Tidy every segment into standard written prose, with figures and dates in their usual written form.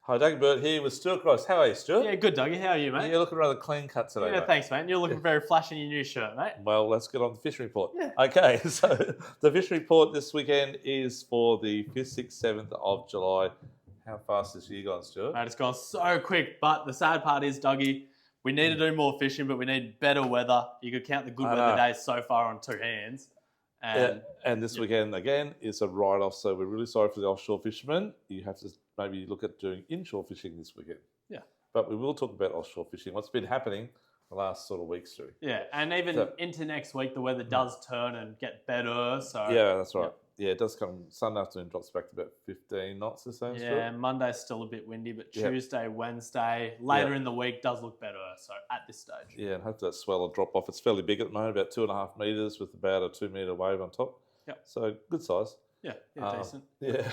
Hi, Doug Burt here with Stuart Cross. How are you, Stuart? Yeah, good, Dougie. How are you, mate? You're looking rather clean cut today, Yeah, mate. thanks, mate. You're looking very flash in your new shirt, mate. Well, let's get on the fishing report. Yeah. Okay, so the fishing report this weekend is for the 5th, 6th, 7th of July. How fast is year gone, Stuart? Mate, it's gone so quick. But the sad part is, Dougie, we need to do more fishing, but we need better weather. You could count the good I weather know. days so far on two hands. And this weekend, again, is a write-off, so we're really sorry for the offshore fishermen. You have to maybe look at doing inshore fishing this weekend. Yeah. But we will talk about offshore fishing, what's been happening the last sort of weeks through. Yeah, and even into next week, the weather does turn and get better. So Yeah, that's right. Yeah, it does come. Sunday afternoon drops back to about 15 knots or so. Yeah, Monday's still a bit windy, but Yep. Tuesday, Wednesday, later in the week does look better. So at this stage. Yeah, and hopefully that swell will drop off. It's fairly big at the moment, about 2.5 metres with about a 2 metre wave on top. Yep. So good size. Yeah, decent. Yeah.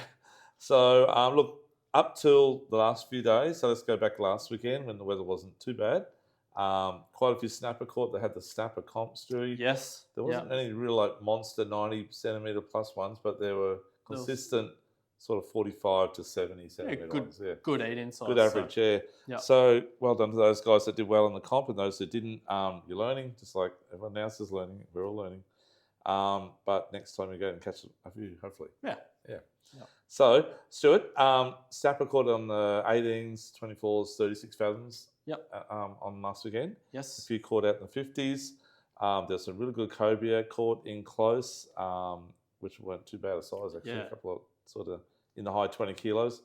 So look, up till the last few days, so let's go back last weekend when the weather wasn't too bad. Quite a few snapper caught. They had the snapper comps, Stewie. Yes. There wasn't any real like monster 90 centimetre plus ones, but there were consistent sort of 45 to 70 centimetre ones. Yeah. Good eating size. Good average, yeah. So well done to those guys that did well in the comp and those that didn't. You're learning, just like everyone else is learning. We're all learning. But next time you go and catch a few, hopefully. Yeah. So, Stuart, snapper caught on the 18s, 24s, 36 fathoms. On last weekend. Yes. A few caught out in the 50s. There's some really good cobia caught in close, which weren't too bad a size actually. Yeah. A couple of sort of in the high 20 kilos.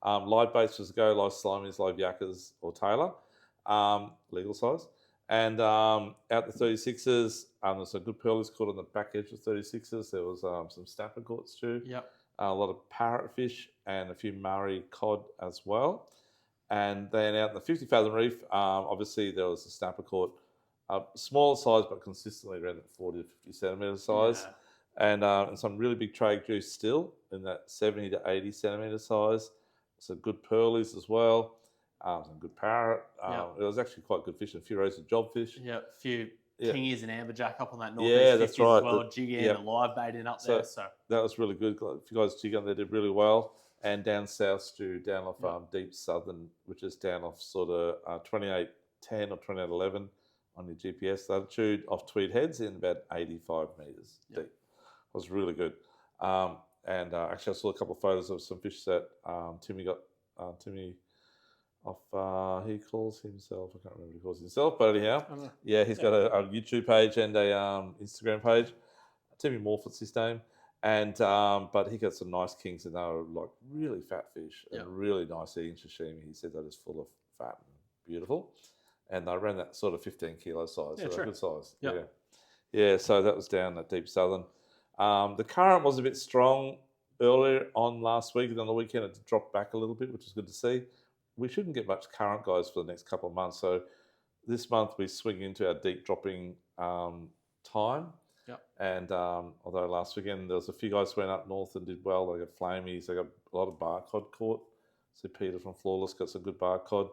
Live baits was a go, live slimies, live yakkers or Taylor, legal size. And out the 36s, there's some good pearlies caught on the back edge of 36s. There was some snapper caught too. Yep. A lot of parrotfish and a few Murray cod as well. And then out in the 50 fathom reef, obviously there was a snapper caught, smaller size but consistently around the 40 to 50 centimetre size. Yeah. And some really big trade juice still in that 70 to 80 centimetre size. Some good pearlies as well. Some good parrot. It was actually quite good fishing. A few rows of jobfish. Yeah, a few kingies and amberjack up on that northeast. Yeah, that's right. As well, jigging and live baiting up there. So that was really good. A few guys jigging there did really well. And down south, Stu, down off Deep Southern, which is down off sort of 2810 or 2811 on your GPS latitude, off Tweed Heads in about 85 metres deep. It was really good. And actually, I saw a couple of photos of some fish that Timmy got. Timmy off, he calls himself, I can't remember what he calls himself, but anyhow, he's got a YouTube page and a Instagram page. Timmy Morfitt's his name. And but he got some nice kings, and they were like really fat fish and really nice eating sashimi. He said they're just full of fat and beautiful, and they ran that sort of 15 kilo size, so they're good size. Yeah. So that was down at Deep Southern. The current was a bit strong earlier on last week, and on the weekend it dropped back a little bit, which is good to see. We shouldn't get much current, guys, for the next couple of months. So this month we swing into our deep dropping time. And although last weekend there was a few guys who went up north and did well, they got flamies, they got a lot of bar cod caught. So Peter from Flawless got some good bar cod.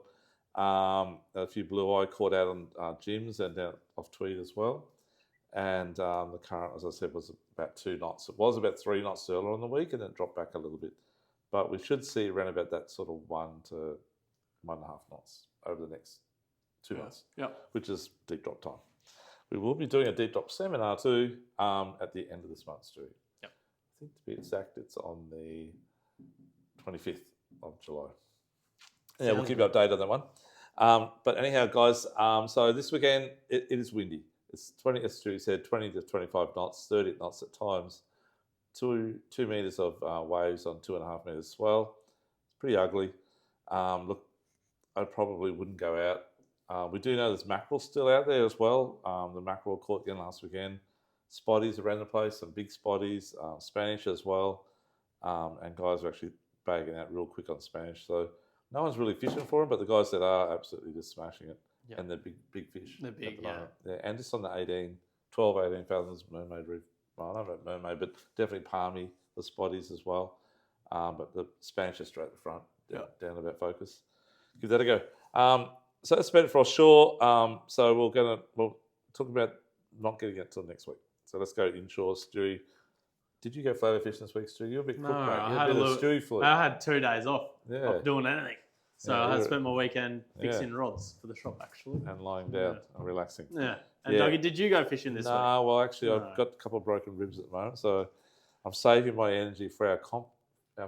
A few blue eye caught out on Jim's and down off Tweed as well. And the current, as I said, was about 2 knots. It was about 3 knots earlier in the week, and then it dropped back a little bit. But we should see around about that sort of 1 to 1.5 knots over the next 2 months, which is deep drop time. We will be doing a deep drop seminar too at the end of this month, Stu. I think to be exact, it's on the 25th of July. Yeah, we'll keep you updated on that one. But anyhow, guys, so this weekend it is windy. It's 20, as Stu said, 20 to 25 knots, 30 knots at times. 2 metres of waves on 2.5 metres swell. It's pretty ugly. Look, I probably wouldn't go out. We do know there's mackerel still out there as well. The mackerel caught again last weekend. Spotties around the place, some big spotties, Spanish as well. And guys are actually bagging out real quick on Spanish. So no one's really fishing for them, but the guys that are absolutely just smashing it. And they're big fish. They're big, And just on the 12, 18 fathoms Mermaid Reef. Well, not about Mermaid, but definitely palmy, the spotties as well. But the Spanish are straight at the front, down about focus. Give that a go. So that's about it for offshore. So we'll talk about not getting it till next week. So let's go inshore. Stewie, did you go flathead fishing this week, Stewie? You're a bit cooked, mate. I had a Stewie flu. I had 2 days off. Not doing anything. So Yeah, I you're- spent my weekend fixing rods for the shop, actually. And lying down and relaxing. Yeah. And Yeah. Dougie, did you go fishing this week? No, well, actually, No. I've got a couple of broken ribs at the moment, so I'm saving my energy for our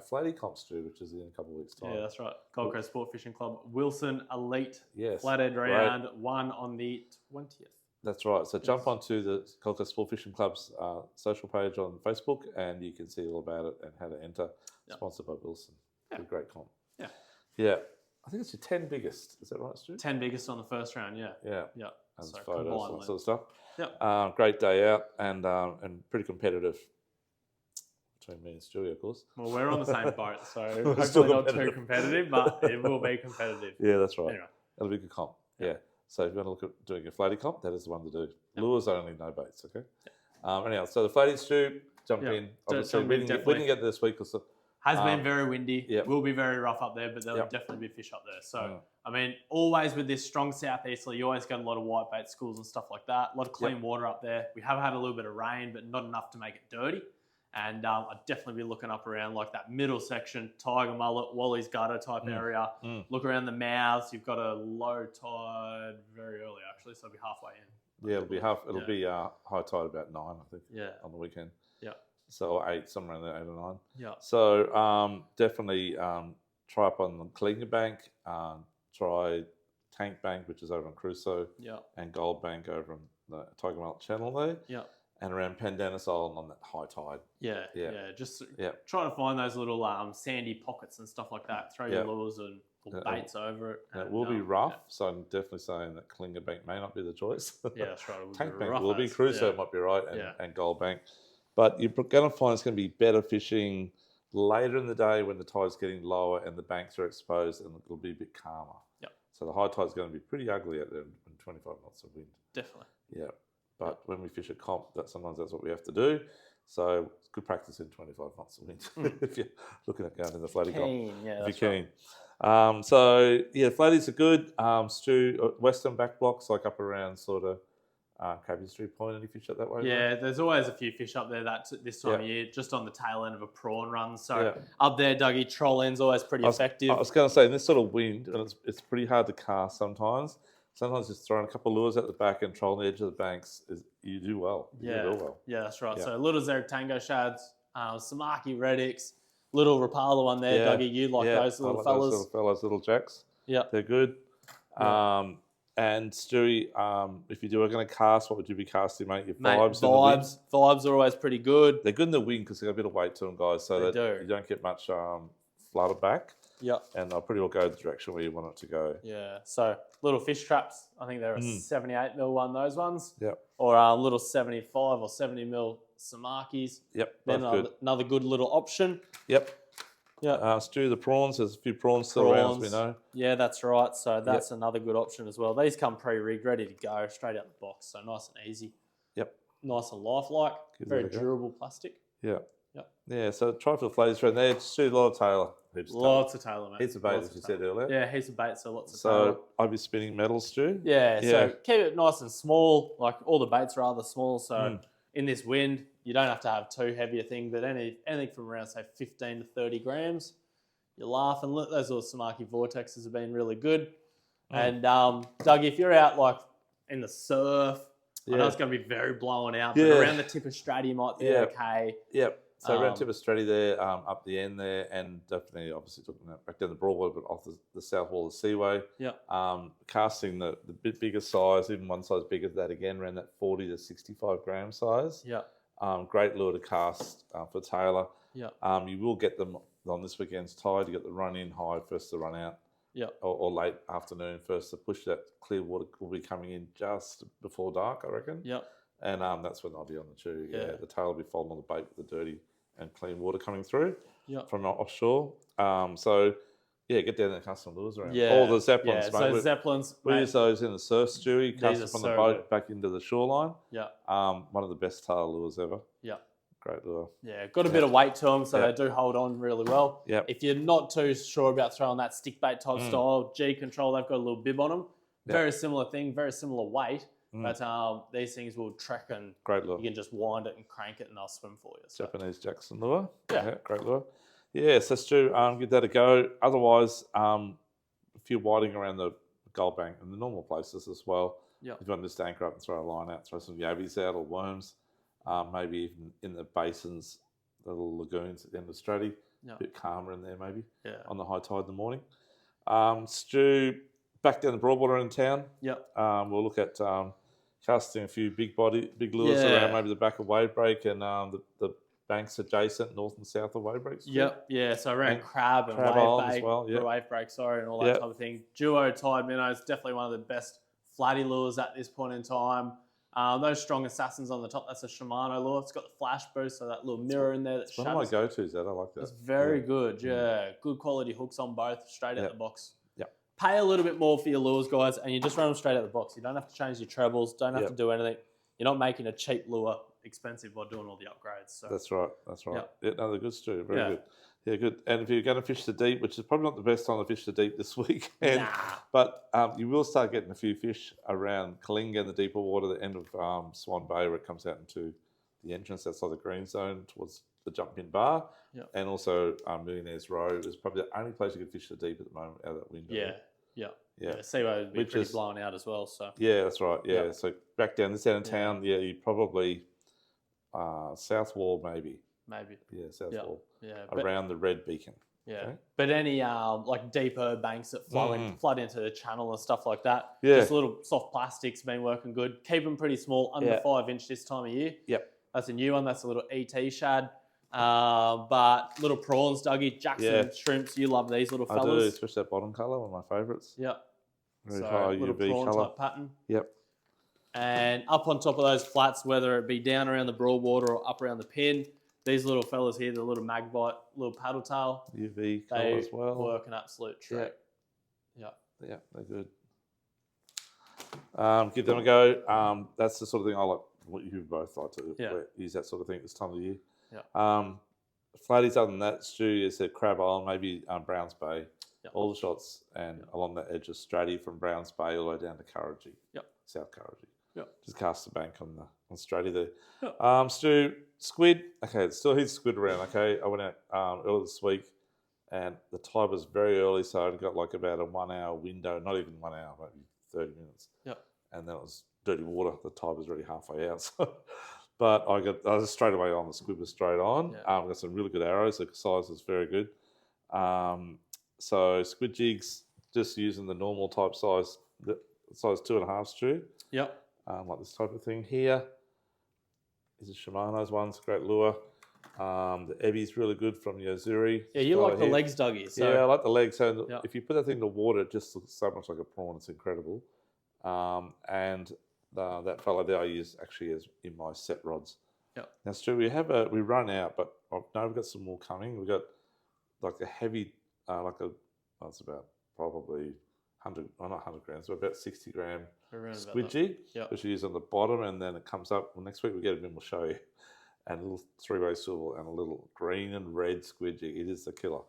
flatty comp, Stu, which is in a couple of weeks' time. Yeah, that's right. Gold Coast Sport Fishing Club, Wilson Elite Yes, Flathead great. Round, one on the 20th. That's right. So jump Yes. onto the Gold Coast Sport Fishing Club's social page on Facebook, and you can see all about it and how to enter. Yep. Sponsored by Wilson. Yeah. It's a great comp. Yeah. Yeah. I think it's your 10 biggest. Is that right, Stu? 10 biggest on the first round, yeah. Yeah. Yeah. And So photos and combined that sort of stuff. Yep. Great day out and pretty competitive between me and Stewie, of course. Well, we're on the same boat, so We're still hopefully not too competitive. competitive, but it will be competitive. Yeah, that's right. Anyway, That'll be a good comp. Yeah. Yeah. So if you want to look at doing a flatty comp, that is the one to do. Yep. Lures only, no baits, okay? Anyhow, so the flatty, Stu, jump Yep. in. Obviously, jump we in, didn't, get, we definitely. didn't get there this week or so. has been very windy. Yep. Will be very rough up there, but there'll Yep. definitely be fish up there. So, Yeah. I mean, always with this strong southeasterly, you always get a lot of whitebait schools and stuff like that. A lot of clean water up there. We have had a little bit of rain, but not enough to make it dirty. And I'd definitely be looking up around like that middle section, Tiger Mullet, Wally's Gutter type area. Look around the mouths. You've got a low tide very early, actually, so it'll be halfway in. Yeah, it'll be high tide about 9, I think, Yeah. on the weekend. Yeah. So 8, somewhere around there, 8 or 9. Yeah. So definitely try up on the Kalinga Bank, try Tank Bank, which is over on Crusoe, Yeah. and Gold Bank over on the Tiger Mullet Channel there, Yeah. and around Pendennis Island on that high tide. Yeah, Yeah. yeah. Just Yeah. trying to find those little sandy pockets and stuff like that. Throw your lures and baits over it. And it and, will be rough, so I'm definitely saying that Kalinga Bank may not be the choice. Yeah, that's right. It will Tank be Bank rough will be, as, Crusoe yeah. might be right, and, Yeah. and Gold Bank. But you're going to find it's going to be better fishing later in the day when the tide's getting lower and the banks are exposed, and it'll be a bit calmer. Yep. So the high tide's going to be pretty ugly out there in 25 knots of wind. Definitely. Yeah. But when we fish at comp, sometimes that's what we have to do. So it's good practice in 25 knots of wind if you're looking at going in the flatty comp. Yeah, If you're keen. So yeah, flatties are good. Stu, western back blocks like up around sort of Crabby Street Point. Any fish up that way? Yeah, there's always a few fish up there this time Yeah. of year, just on the tail end of a prawn run. So Yeah. up there, Dougie, troll end's always pretty effective. I was going to say, in this sort of wind, and it's pretty hard to cast sometimes. Sometimes just throwing a couple of lures at the back and trolling the edge of the banks, you do well. You do real well. Yeah, that's right. Yeah. So little Zerg Tango shads, Samaki Reddicks, little Rapala one there, Yeah. Dougie. You like Yeah, those I little like fellas. Those little fellas, little jacks. Yeah. They're good. Yeah. And Stewie, if you are going to cast, what would you be casting, mate? Your Mate, vibes in the wind? vibes are always pretty good. They're good in the wind because they've got a bit of weight to them, guys, so They that do. you don't get much flutter back. Yep. And they'll pretty well go the direction where you want it to go. Yeah. So little fish traps. I think they're a 78 mil one, those ones. Yep. Or little 75 or 70 mil Samakis. Yep. Then Both good. another good little option. Yep. Yeah. Stew the prawns. There's a few prawns still around, as we Prawns. know. Yeah, that's right. So that's another good option as well. These come pre-rigged, ready to go, straight out the box. So nice and easy. Yep. Nice and lifelike. Give Very that a go. durable plastic. Yeah. Yep. Yeah, so try for the flaties around there. Stew a lot of Taylor. Lots of tailor, mate. Heaps of bait, Lots as you of tailor. said earlier. Yeah, heaps of bait, so lots of tailor. So I'd be spinning metals, Stew. Yeah, Yeah. so keep it nice and small. Like all the baits are rather small, so in this wind, you don't have to have too heavy a thing, but anything from around, say, 15 to 30 grams. You laugh, and look, those little Samaki vortexes have been really good. And Doug, if you're out like in the surf, I know it's going to be very blown out, but around the tip of Strat, you might be okay. Yep. So around tip of Stratty there, up the end there, and definitely obviously talking about back down the Broadway, but off the south wall of the Seaway. Yeah. Casting the bit bigger size, even one size bigger than that again, around that 40 to 65 gram size. Yeah. Great lure to cast for Taylor. Yeah. You will get them on this weekend's tide. You get the run in high first to run out. Yeah. Or late afternoon first to push. That clear water will be coming in just before dark, I reckon. Yep. And that's when I'll be on the chew. Yeah. The tail will be folding on the bait with the dirty and clean water coming through from offshore. So get down there and cast some lures around. Yeah. All the Zeppelins, Yeah, mate. so Zeppelins, We mate, use those in the surf, Stewie. Cast them are from so the boat good. back into the shoreline. Yeah. One of the best tail lures ever. Yeah. Great lure. Yeah, got a bit of weight to them, so Yeah. they do hold on really well. Yep. If you're not too sure about throwing that stick bait type style, G Control, they've got a little bib on them. Yep. Very similar thing, very similar weight, but these things will track and Great lure. you can just wind it and crank it and they'll swim for you. So. Japanese Jackson lure. Yeah. Great lure. Yeah, so Stu, give that a go. Otherwise, few whiting around the Gold Bank and the normal places as well. Yeah. If you want to just anchor up and throw a line out, throw some yabies out or worms, maybe even in the basins, the little lagoons at the end of Stratty, Yeah. a bit calmer in there maybe Yeah. on the high tide in the morning. Stu, back down the Broadwater in town. Yep. We'll look at casting a few big lures around maybe the back of Wavebreak and the banks adjacent, north and south of Wavebreak. Yep, yeah. So around And Crab and Crab Wave Island Break, as well, yep. Wave Break, and all that Yep. type of thing. Duo Tide Minnow is definitely one of the best flatty lures at this point in time. Those strong assassins on the top, that's a Shimano lure. It's got the flash boost, so that little mirror in there that It's one of my shatters. go-tos, that I like that. It's very good, yeah. Good quality hooks on both, straight out Yep. the box. Yep. Pay a little bit more for your lures, guys, and you just run them straight out the box. You don't have to change your trebles, don't have Yep. to do anything. You're not making a cheap lure expensive by doing all the upgrades. So That's right. Yep. Yeah, no, they're good, Stu. Very Yeah. good. Yeah, good. And if you're going to fish the deep, which is probably not the best time to fish the deep this weekend, Nah. but you will start getting a few fish around Kalinga in the deeper water, the end of Swan Bay, where it comes out into the entrance outside the green zone towards the jump in bar. Yep. And also Millionaires Row is probably the only place you can fish the deep at the moment out of that window. Yeah. Yeah. Seaway would be Which pretty is- blown out as well. So Yeah, that's right. Yeah. Yep. So back down this end of Yeah. town, you probably South Wall maybe. maybe. Yeah, South Yeah. Wall. Yeah. But, Around the Red Beacon. yeah. okay. But any like deeper banks that flood into the channel and stuff like that. Yeah. Just little soft plastics been working good. Keep them pretty small, under Yeah. 5 inch this time of year. Yep. That's a new one. That's a little ET shad. But little prawns, Dougie, Jackson Yeah. shrimps. You love these little I do, fellas. especially that bottom colour, one of my favourites. Yep. Very So high little UV prawn colour. type pattern. Yep. And up on top of those flats, whether it be down around the Broadwater or up around the pin, these little fellas here, the little magbite, little paddle tail, UV colour they as well. work an absolute treat. Yeah. Yeah, they're good. Give them a go. That's the sort of thing I like. What you both like to use that sort of thing at this time of the year. Yeah. Flatties other than that, Stu is at Crab Island, maybe Browns Bay. Yep. All the shots and along that edge of Stratty from Browns Bay all the way down to Kurrajee. Yep. South Kurrajee. Yep. Just cast the bank on Stratty there. Yep. Stu, squid. Okay, it's still heaps of squid around. Okay, I went out earlier this week, and the tide was very early, so I got like about a 1 hour window, not even 1 hour, maybe 30 minutes. Yep. And then it was dirty water. The tide was already halfway out. So, but I was straight away on. The squid was straight on. Yeah. Got some really good arrows. The size was very good. So squid jigs, just using the normal type size, the size 2.5 Stu. Yep. Like this type of thing here. Is a Shimano's one. It's a great lure. The Ebby's really good from Yozuri. Yeah, you like the legs, Dougie. So Yeah, I like the legs. So Yep. if you put that thing in the water, it just looks so much like a prawn. It's incredible. And that fella there I use actually is in my set rods. Yep. Now, Stu, we run out, but I know we've got some more coming. We've got like a heavy, it's about probably 100, well not 100 grams, but about 60 gram around about squid that. jig, Yep. which we use on the bottom, and then it comes up. Well, next week we get it in, we'll show you. And a little 3-way swivel and a little green and red squid jig. It is the killer.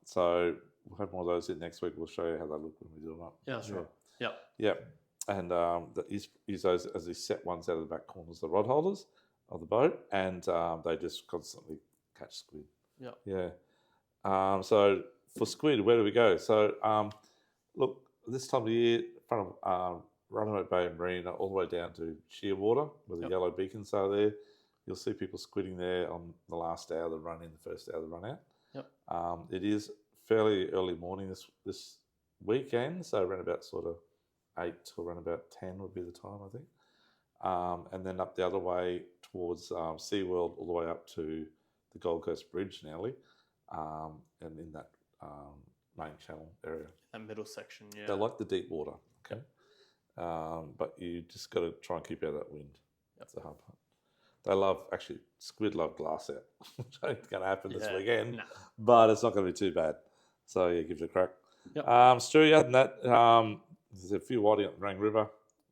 So we'll have more of those in next week. We'll show you how they look when we do them up. Yeah, that's right. Yep. Yep. And use those as these set ones out of the back corners, the rod holders of the boat, and they just constantly catch squid. Yep. Yeah. So for squid, where do we go? So look, this time of year, in front of Runaway Bay and Marina, all the way down to Shearwater, where the Yep. yellow beacons are there. You'll see people squidding there on the last hour of the run in, the first hour of the run out. Yep. It is fairly early morning this weekend, so around about sort of 8 to around about 10 would be the time, I think. And then up the other way towards SeaWorld, all the way up to the Gold Coast Bridge nearly, and in that main channel area. That middle section, yeah. They like the deep water, okay? But you just got to try and keep out of that wind. That's the hard part. They love, actually, squid love glass out, which ain't going to happen this weekend, Nah. but it's not going to be too bad. So, yeah, give it a crack. Yep. Stu, other than that, there's a few whiting up the Rang River.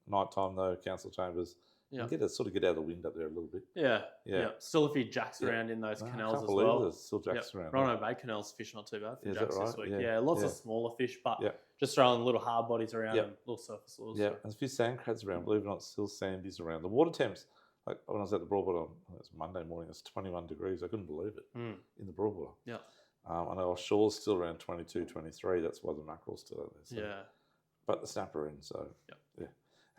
Night time, though, council chambers. Yeah. You sort of get out of the wind up there a little bit. Yeah. Yeah. Yeah. Still a few jacks Yeah. around in those I canals can't as believe well. there's still jacks around. Rono Bay canals fish not too bad for Is that jacks this right? week. Yeah. Yeah, lots Yeah. of smaller fish, but Yeah. just throwing little hard bodies around Yeah. and little surface lures. Yeah, So. there's a few sand crabs around. Believe it or not, still sandies around. The water temps, like when I was at the Broadwater, it was Monday morning, it's 21 degrees. I couldn't believe it Mm. in the Broadwater. Yeah. I know offshore's still around 22, 23. That's why the mackerel's still out there. So. Yeah. But the snapper in, so Yep. yeah.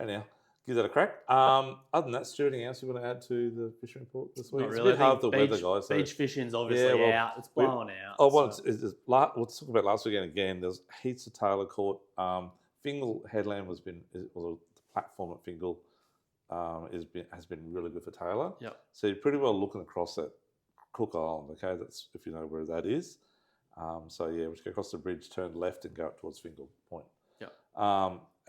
Anyhow, give that a crack. Other than that, Stu, anything else you want to add to the fishing report this week? Not It's really. a bit hard with the beach, weather, guys. So. Beach fishing's obviously out. It's blowing out. Oh, well, so- we'll talk about last weekend again. There's heaps of tailor caught. Fingal Headland was the platform at Fingal has been really good for tailor. Yep. So you're pretty well looking across at Cook Island. Okay, that's if you know where that is. So yeah, we just go across the bridge, turn left, and go up towards Fingal Point.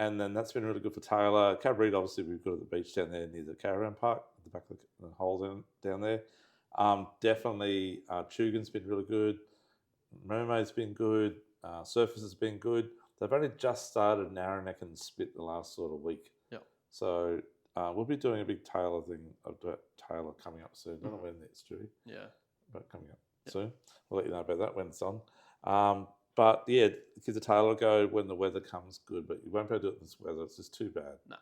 And then that's been really good for tailor. Cabreed, obviously, we've got at the beach down there near the caravan park, at the back of the hole down there. Definitely, Tugan's been really good. Mermaid's been good. Surface has been good. They've only just started Narrowneck and Spit the last sort of week. Yep. So we'll be doing a big tailor thing about tailor coming up soon. I don't know when it's due, Yeah. but coming up soon. We'll let you know about that when it's on. But yeah, give the tailor a go when the weather comes good, but you won't be able to do it in this weather. It's just too bad. No.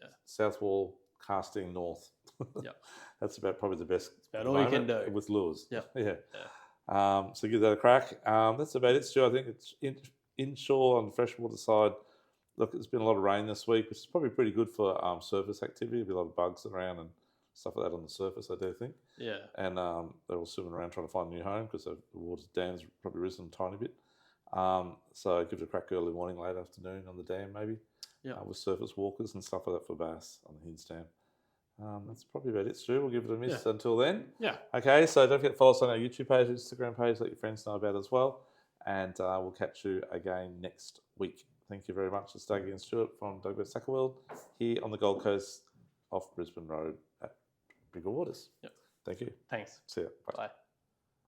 Yeah. South wall, casting north. Yep. That's about probably the best. About all you can do. With lures. Yep. Yeah. So give that a crack. That's about it, Stu. I think it's inshore on the freshwater side. Look, there's been a lot of rain this week, which is probably pretty good for surface activity. There'll be a lot of bugs around and stuff like that on the surface, I do think. Yeah. And they're all swimming around trying to find a new home because the water's dam's probably risen a tiny bit. So give it a crack early morning, late afternoon on the dam maybe. Yeah. With surface walkers and stuff like that for bass on the Hinds Dam. That's probably about it, Stu. We'll give it a miss until then. Yeah. Okay, so don't forget to follow us on our YouTube page, Instagram page, let your friends know about it as well. And we'll catch you again next week. Thank you very much. It's Doug and Stuart from Douglas Tackle World here on the Gold Coast off Brisbane Road at Bigger Waters. Yep. Thank you. Thanks. See ya. Bye. Bye.